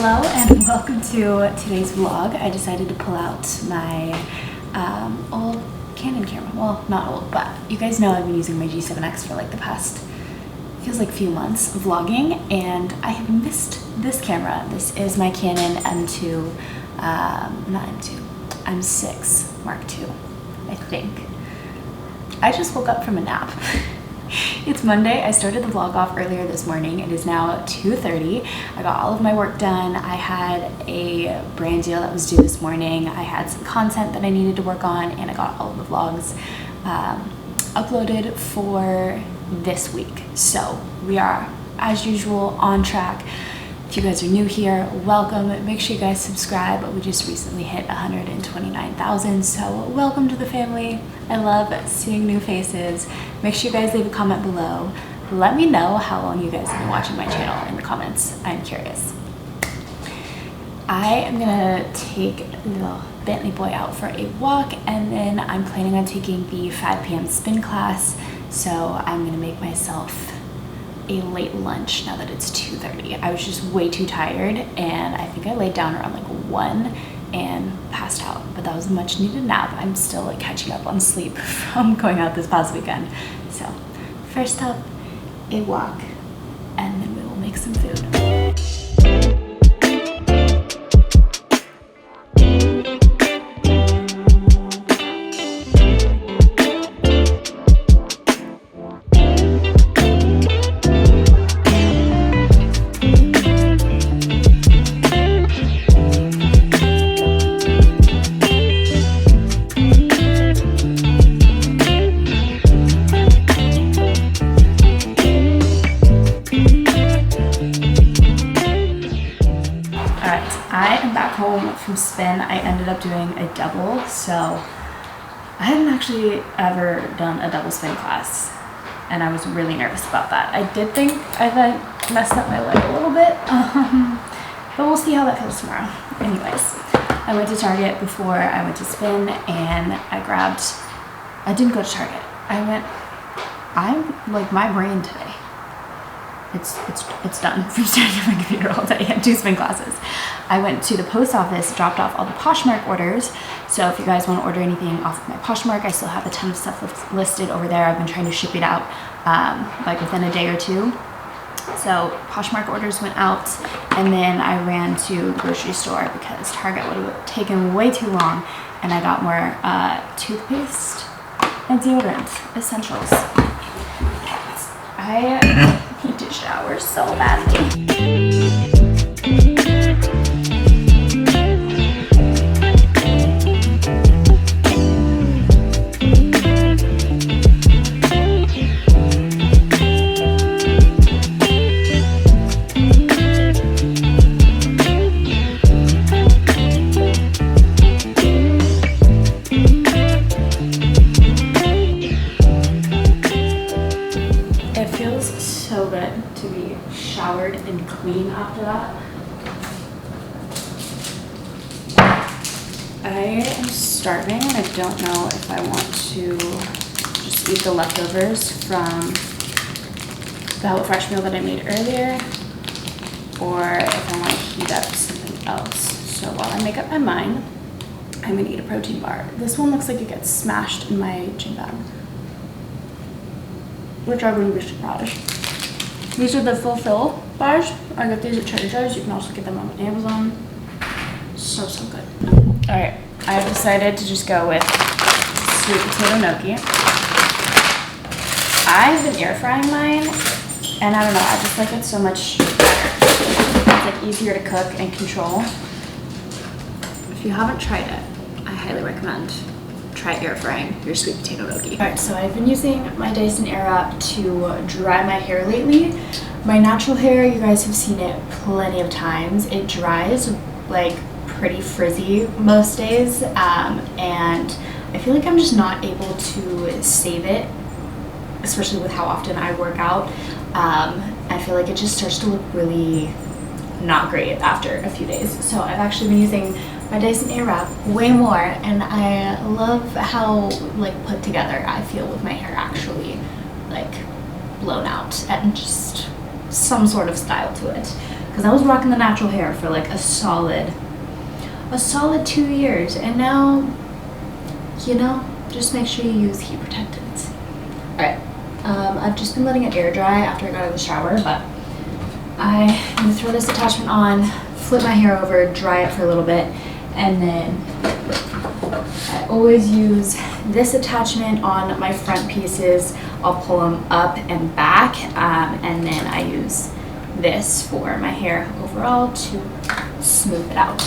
Hello and welcome to today's vlog. I decided to pull out my old Canon camera. Well, not old, but you guys know I've been using my G7X for like the past, feels like few months of vlogging, and I have missed this camera. This is my Canon M2, not M2, M6 Mark II, I think. I just woke up from a nap. It's Monday. I started the vlog off earlier this morning. It is now 2:30. I got all of my work done. I had a brand deal that was due this morning. I had some content that I needed to work on, and I got all of the vlogs uploaded for this week. So we are, as usual, on track. If you guys are new here, welcome. Make sure you guys subscribe. We just recently hit 129,000, so welcome to the family. I love seeing new faces. Make sure you guys leave a comment below. Let me know how long you guys have been watching my channel in the comments. I'm curious. I am gonna take little Bentley boy out for a walk, and then I'm planning on taking the 5 p.m. spin class. So I'm gonna make myself a late lunch now that it's 2:30. I was just way too tired, and I think I laid down around like 1 and passed out, but that was a much needed nap. I'm still like catching up on sleep from going out this past weekend. So first up, a walk, and then we will make some food. Home from spin. I ended up doing a double, so I hadn't actually ever done a double spin class, and I was really nervous about that. I did think I messed up my leg a little bit, but we'll see how that feels tomorrow. Anyways, I went to Target before I went to spin, and I didn't go to Target. I'm like, my brain today, it's done from staring at my computer all day and 2 spin classes. I went to the post office, dropped off all the Poshmark orders. So if you guys want to order anything off of my Poshmark, I still have a ton of stuff listed over there. I've been trying to ship it out like within a day or two. So Poshmark orders went out, and then I ran to the grocery store because Target would have taken way too long, and I got more toothpaste and deodorant essentials. I need to shower so badly. So good to be showered and clean after that. I am starving, and I don't know if I want to just eat the leftovers from the HelloFresh meal that I made earlier, or if I want to heat up something else. So while I make up my mind, I'm gonna eat a protein bar. This one looks like it gets smashed in my gym bag, which I wouldn't be surprised. These are the Fulfill bars. I got these at Trader Joe's. You can also get them on Amazon. So good. All right, I have decided to just go with sweet potato gnocchi. I've been air frying mine, and I don't know, I just like it so much better. It's like easier to cook and control. If you haven't tried it, I highly recommend try air frying your sweet potato gnocchi. All right, so I've been using my Dyson Airwrap to dry my hair lately. My natural hair, you guys have seen it plenty of times. It dries like pretty frizzy most days, and I feel like I'm just not able to save it, especially with how often I work out. I feel like it just starts to look really not great after a few days. So I've actually been using my Dyson Airwrap way more, and I love how like put together I feel with my hair actually like blown out and just some sort of style to it. Because I was rocking the natural hair for like a solid 2 years, and now, you know, just make sure you use heat protectants. Alright, I've just been letting it air dry after I got out of the shower, but I'm gonna throw this attachment on, flip my hair over, dry it for a little bit, and then I always use this attachment on my front pieces. I'll pull them up and back, and then I use this for my hair overall to smooth it out.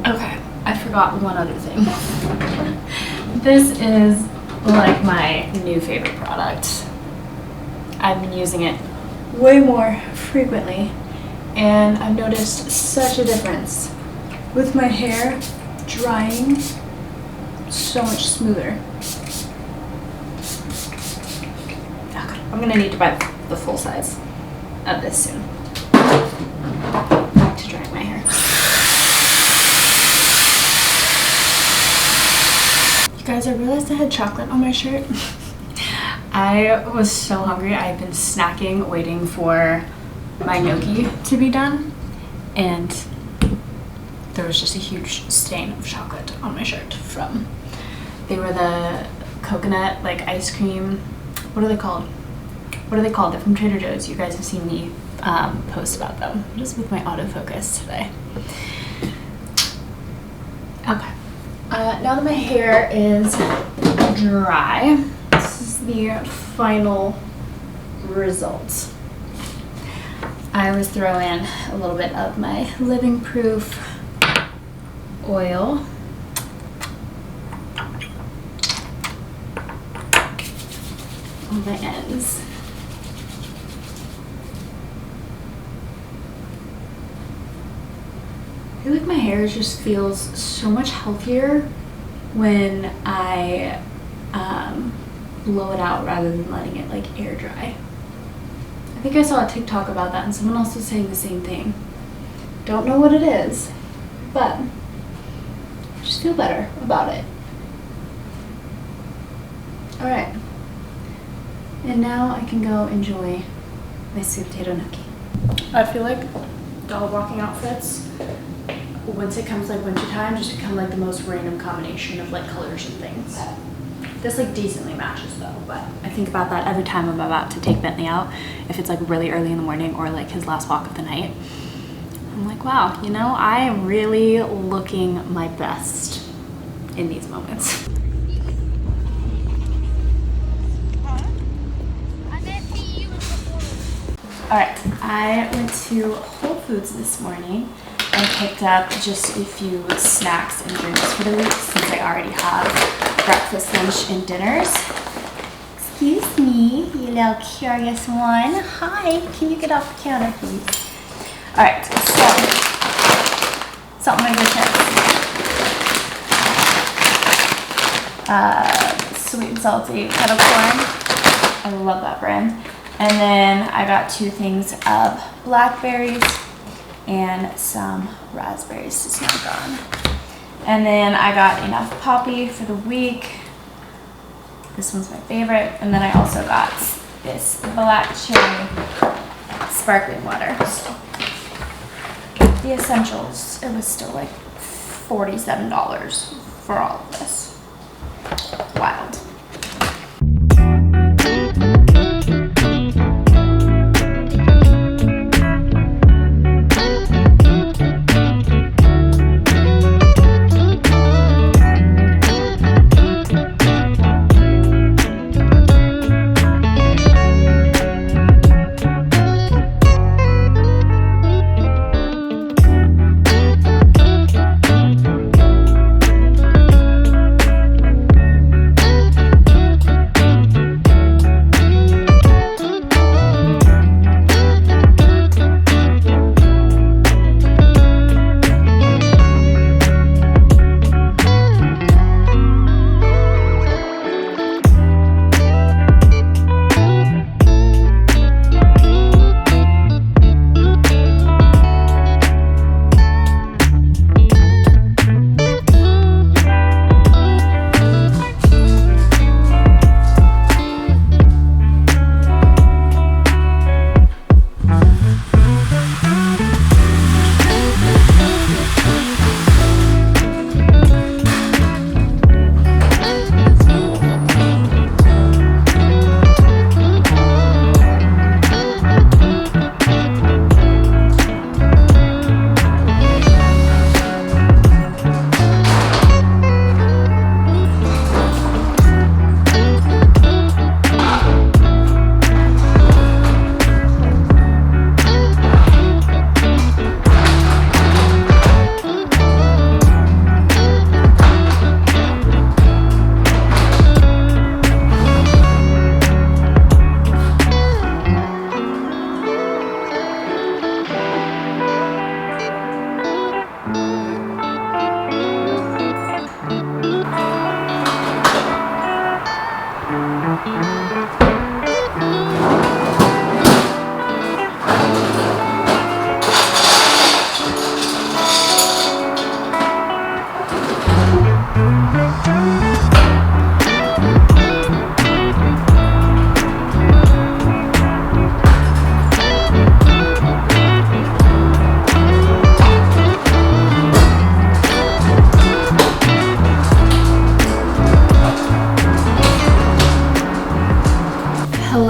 Okay, I forgot one other thing. This is like my new favorite product. I've been using it way more frequently, and I've noticed such a difference with my hair drying so much smoother. Okay, I'm gonna need to buy the full size of this soon. Back to drying my hair. You guys, I realized I had chocolate on my shirt. I was so hungry. I've been snacking, waiting for my gnocchi to be done, and there was just a huge stain of chocolate on my shirt from, they were the coconut like ice cream, what are they called? They're from Trader Joe's. You guys have seen me post about them. I'm just with my autofocus today. Okay, now that my hair is dry, this is the final result. I always throw in a little bit of my Living Proof oil. On my ends. I feel like my hair just feels so much healthier when I blow it out rather than letting it like air dry. I think I saw a TikTok about that, and someone else was saying the same thing. Don't know what it is, but I just feel better about it. Alright. And now I can go enjoy my sweet potato gnocchi. I feel like dog walking outfits, once it comes like winter time, just become like the most random combination of like colors and things. This like decently matches though, but I think about that every time I'm about to take Bentley out. If it's like really early in the morning or like his last walk of the night, I'm like, wow, you know, I am really looking my best in these moments. Alright, I went to Whole Foods this morning and picked up just a few snacks and drinks for the week since I already have breakfast, lunch, and dinners. Excuse me, you little curious one. Hi, can you get off the counter, please? Alright, so, salt and vinegar chips. Sweet and salty kettle corn. I love that brand. And then I got 2 things of blackberries and some raspberries to snack on. And then I got enough poppy for the week. This one's my favorite. And then I also got this black cherry sparkling water. So the essentials, it was still like $47 for all of this. Wild.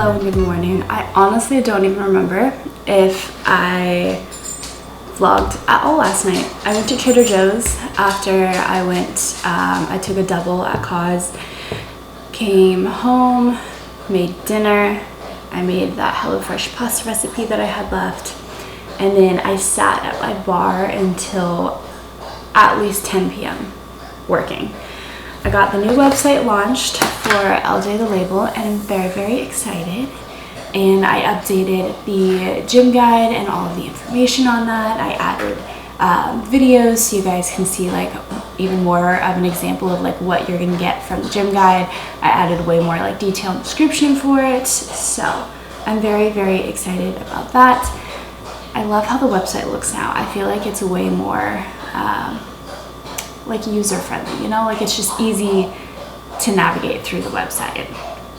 Hello and good morning. I honestly don't even remember if I vlogged at all last night. I went to Trader Joe's after I took a double at Cause, came home, made dinner. I made that HelloFresh pasta recipe that I had left, and then I sat at my bar until at least 10 p.m. working. I got the new website launched for LJ the Label and I'm very, very excited. And I updated the gym guide and all of the information on that. I added videos so you guys can see like even more of an example of like what you're gonna get from the gym guide. I added way more like detailed description for it. So I'm very, very excited about that. I love how the website looks now. I feel like it's way more like user-friendly, you know, like it's just easy to navigate through the website.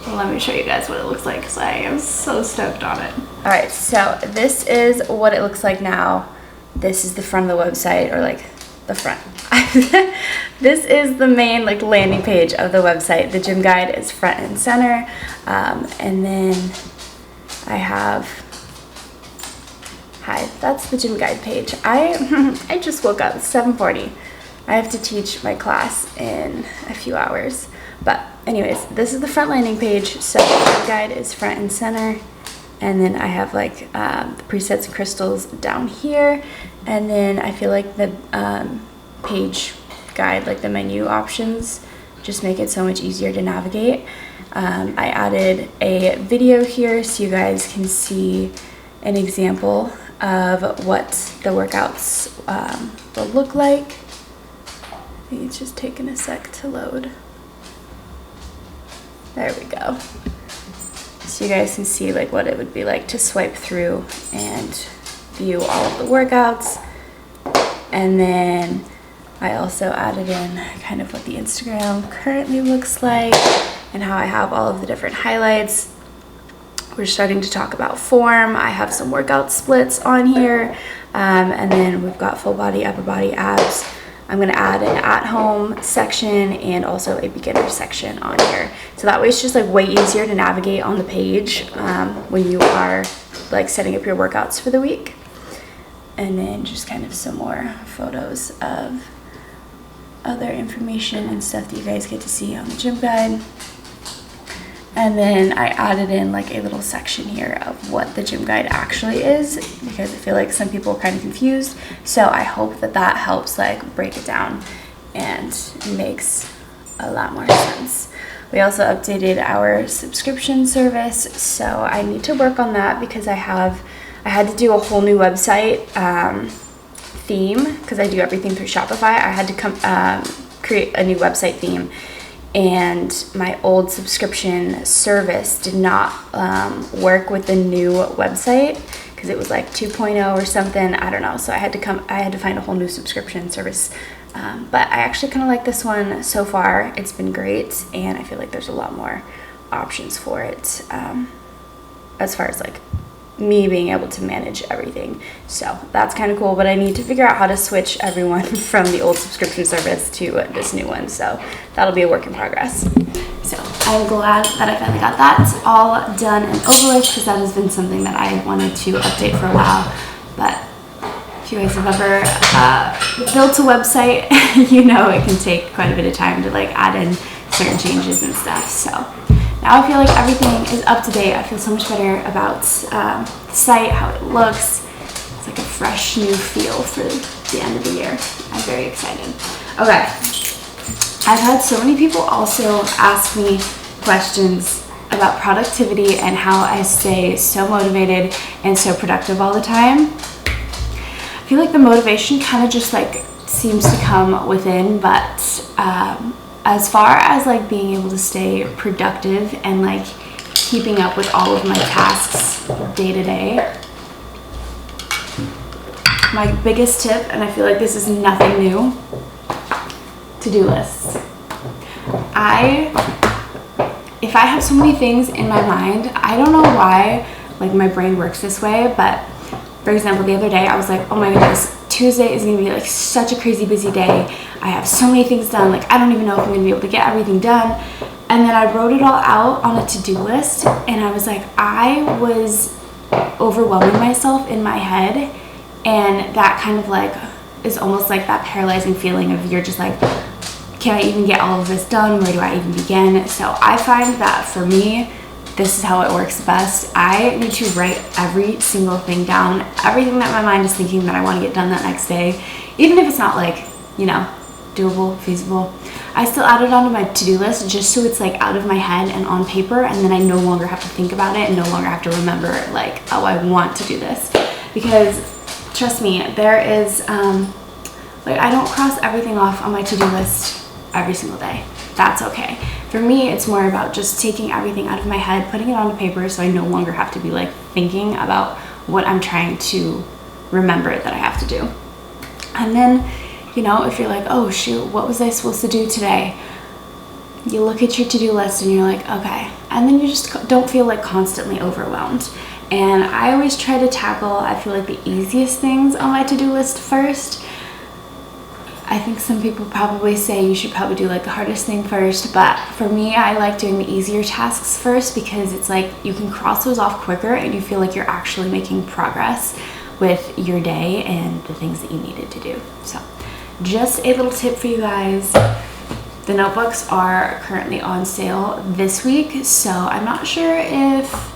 Let me show you guys what it looks like because I am so stoked on it. All right, so this is what it looks like now. This is the front of the website, or like the front. This is the main like landing page of the website. The gym guide is front and center, and then I have, hi, that's the gym guide page. I just woke up. It's 7:40. I have to teach my class in a few hours. But anyways, this is the front landing page. So the guide is front and center. And then I have like the presets and crystals down here. And then I feel like the page guide, like the menu options, just make it so much easier to navigate. I added a video here so you guys can see an example of what the workouts will look like. I think it's just taking a sec to load. There we go. So you guys can see like what it would be like to swipe through and view all of the workouts. And then I also added in kind of what the Instagram currently looks like and how I have all of the different highlights. We're starting to talk about form. I have some workout splits on here. And then we've got full body, upper body, abs. I'm gonna add an at-home section and also a beginner section on here. So that way it's just like way easier to navigate on the page when you are like setting up your workouts for the week. And then just kind of some more photos of other information and stuff that you guys get to see on the gym guide. And then I added in like a little section here of what the gym guide actually is, because I feel like some people are kind of confused. So I hope that that helps like break it down and makes a lot more sense. We also updated our subscription service. So I need to work on that because I had to do a whole new website theme because I do everything through Shopify. I had to create a new website theme. And my old subscription service did not work with the new website because it was like 2.0 or something. I don't know. So I had to find a whole new subscription service. But I actually kind of like this one so far. It's been great, and I feel like there's a lot more options for it as far as like me being able to manage everything. So that's kind of cool, but I need to figure out how to switch everyone from the old subscription service to this new one. So that'll be a work in progress. So I'm glad that I finally got that all done and over with because that has been something that I wanted to update for a while. But if you guys have ever built a website, you know it can take quite a bit of time to like add in certain changes and stuff. So now I feel like everything is up to date. I feel so much better about the site, how it looks. It's like a fresh new feel for the end of the year. I'm very excited. Okay, I've had so many people also ask me questions about productivity and how I stay so motivated and so productive all the time. I feel like the motivation kind of just like seems to come within, but as far as like being able to stay productive and like keeping up with all of my tasks day to day, my biggest tip, and I feel like this is nothing new, to-do lists. If I have so many things in my mind, I don't know why like my brain works this way, but for example, the other day I was like, oh my goodness, Tuesday is gonna be like such a crazy busy day. I have so many things done, like I don't even know if I'm gonna be able to get everything done. And then I wrote it all out on a to-do list, and I was like, I was overwhelming myself in my head, and that kind of like is almost like that paralyzing feeling of you're just like, can I even get all of this done? Where do I even begin? So I find that for me, this is how it works best. I need to write every single thing down, everything that my mind is thinking that I want to get done that next day, even if it's not like, you know, doable, feasible. I still add it onto my to-do list just so it's like out of my head and on paper, and then I no longer have to think about it and no longer have to remember like, oh, I want to do this. Because trust me, there is like, I don't cross everything off on my to-do list every single day. That's okay. For me, it's more about just taking everything out of my head, putting it onto paper, so I no longer have to be like thinking about what I'm trying to remember that I have to do. And then, you know, if you're like, oh shoot, what was I supposed to do today? You look at your to-do list and you're like, okay. And then you just don't feel like constantly overwhelmed. And I always try to tackle, I feel like, the easiest things on my to-do list first. I think some people probably say you should probably do like the hardest thing first, but for me, I like doing the easier tasks first, because it's like you can cross those off quicker and you feel like you're actually making progress with your day and the things that you needed to do. So just a little tip for you guys. The notebooks are currently on sale this week, so I'm not sure if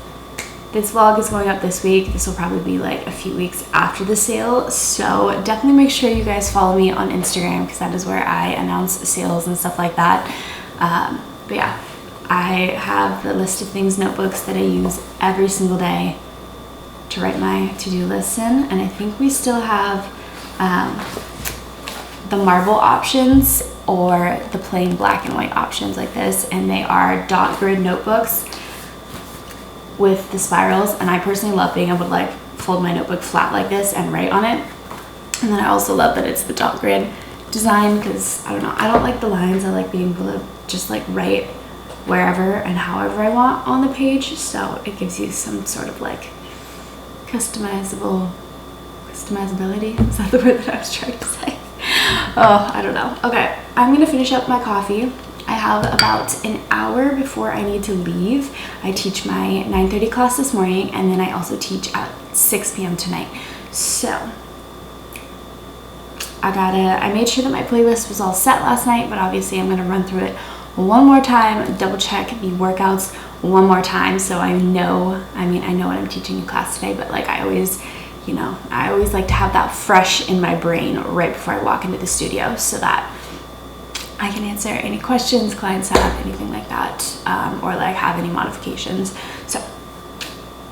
this vlog is going up this week. This will probably be like a few weeks after the sale, so definitely make sure you guys follow me on Instagram, because that is where I announce sales and stuff like that. But yeah, I have the list of things, notebooks that I use every single day to write my to-do list in, and I think we still have the marble options or the plain black and white options like this, and they are dot grid notebooks with the spirals, and I personally love being able to like fold my notebook flat like this and write on it. And then I also love that it's the dot grid design, because I don't know, I don't like the lines. I like being able to just like write wherever and however I want on the page, so it gives you some sort of like customizability. Is that the word that I was trying to say? Oh, I don't know. Okay, I'm gonna finish up my coffee. I have about an hour before I need to leave. I teach my 9:30 class this morning, and then I also teach at 6 p.m. tonight. So I made sure that my playlist was all set last night, but obviously I'm gonna run through it one more time, double check the workouts one more time, so I know what I'm teaching in class today, but like I always like to have that fresh in my brain right before I walk into the studio, so that I can answer any questions clients have, anything like that, or like have any modifications. So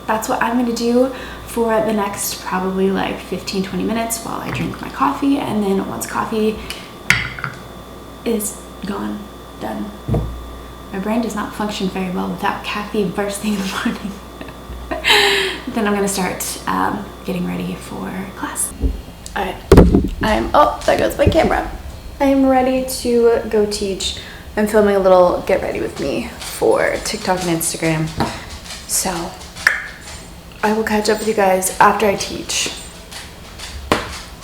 that's what I'm gonna do for the next probably like 15-20 minutes while I drink my coffee, and then once coffee is gone, done. My brain does not function very well without caffeine first thing in the morning. Then I'm gonna start getting ready for class. All right, oh, there goes my camera. I am ready to go teach. I'm filming a little get ready with me for TikTok and Instagram. So I will catch up with you guys after I teach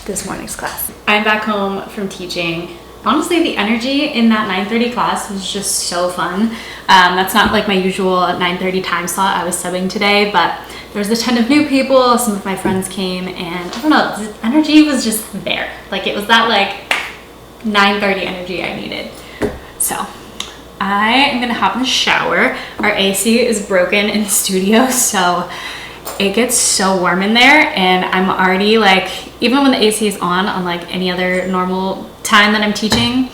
this morning's class. I'm back home from teaching. Honestly, the energy in that 9:30 class was just so fun. That's not like my usual 9:30 time slot. I was subbing today, but there was a ton of new people. Some of my friends came, and I don't know, the energy was just there. Like it was that like 9:30 energy I needed. So I am gonna hop in the shower. Our AC is broken in the studio, so it gets so warm in there, and I'm already like, even when the AC is on like any other normal time that I'm teaching,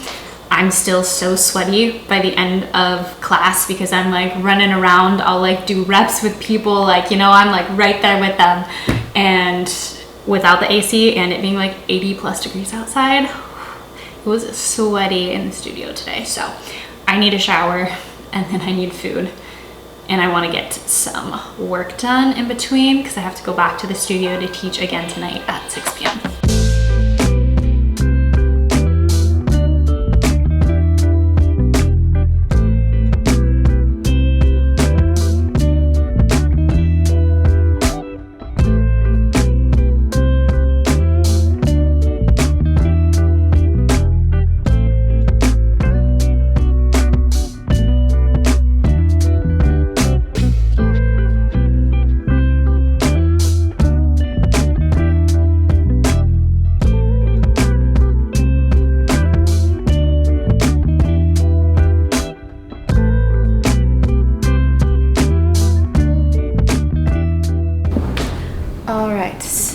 I'm still so sweaty by the end of class because I'm like running around. I'll like do reps with people, like, you know, I'm like right there with them, and without the AC and it being like 80 plus degrees outside, it was sweaty in the studio today. So I need a shower, and then I need food, and I want to get some work done in between because I have to go back to the studio to teach again tonight at 6 p.m.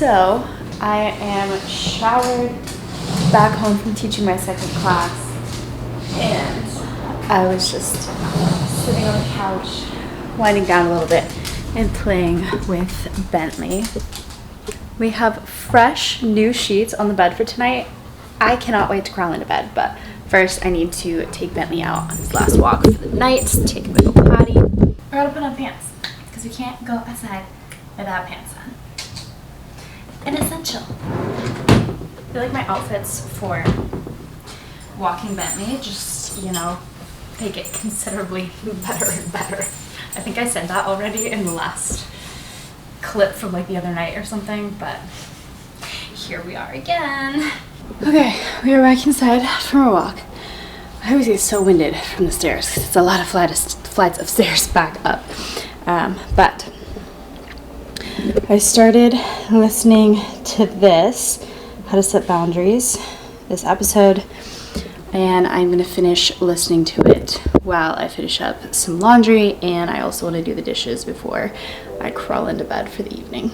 So I am showered, back home from teaching my second class, and I was just sitting on the couch, winding down a little bit and playing with Bentley. We have fresh new sheets on the bed for tonight. I cannot wait to crawl into bed, but first I need to take Bentley out on his last walk for the night, take him to go potty. I gotta put on pants because we can't go outside without pants on. An essential. I feel like my outfits for walking Bentley just, you know, they get considerably better and better. I think I said that already in the last clip from like the other night or something, but here we are again. Okay, we are back inside from our walk. I always get so winded from the stairs because it's a lot of flights of stairs back up. But I started listening to this, How to Set Boundaries, this episode, and I'm going to finish listening to it while I finish up some laundry, and I also want to do the dishes before I crawl into bed for the evening.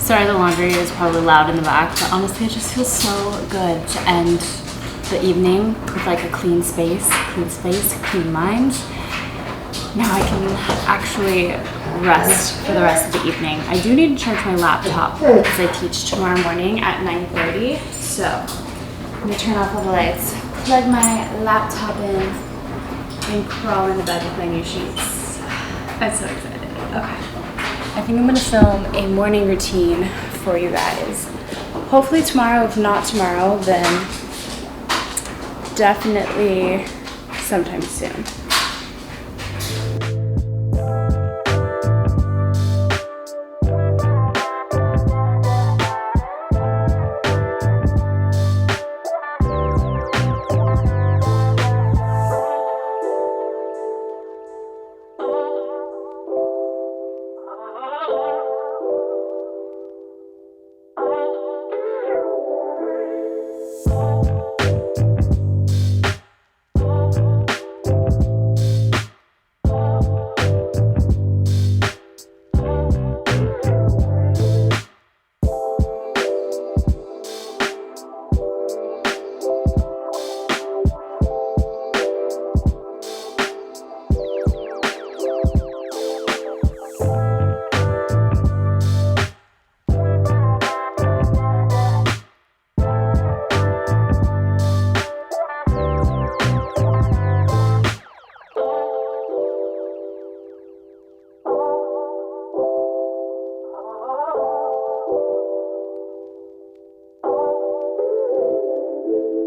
Sorry, the laundry is probably loud in the back, but honestly it just feels so good to end the evening with like a clean space, clean mind. Now I can actually rest for the rest of the evening. I do need to charge my laptop because I teach tomorrow morning at 9:30. So I'm gonna turn off all the lights, plug my laptop in, and crawl into bed with my new sheets. I'm so excited. Okay. I think I'm gonna film a morning routine for you guys. Hopefully tomorrow, if not tomorrow, then definitely sometime soon.